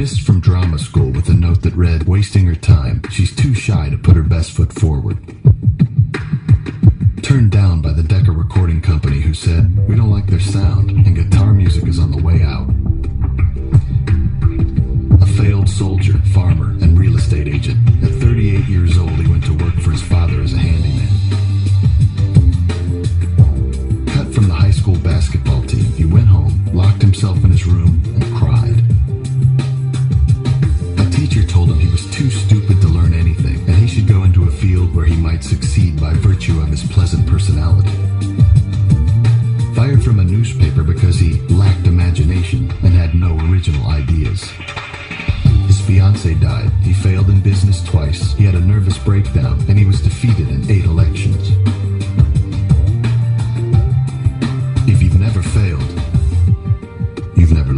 Dismissed from drama school with a note that read, "Wasting her time. She's too shy to put her best foot forward." Turned down by the Decca Recording Company, who said, "We don't like their sound, and guitar music is on the way out." A failed soldier, farmer, and real estate agent. At 38 years old, he went to work for his father as a handyman. Cut from the high school basketball team, he went home, locked himself in his room, and cried. A teacher told him he was too stupid to learn anything, and he should go into a field where he might succeed by virtue of his pleasant personality. Fired from a newspaper because he lacked imagination and had no original ideas. His fiancée died. He failed in business twice. He had a nervous breakdown, and he was defeated in 8 elections. If you've never failed, you've never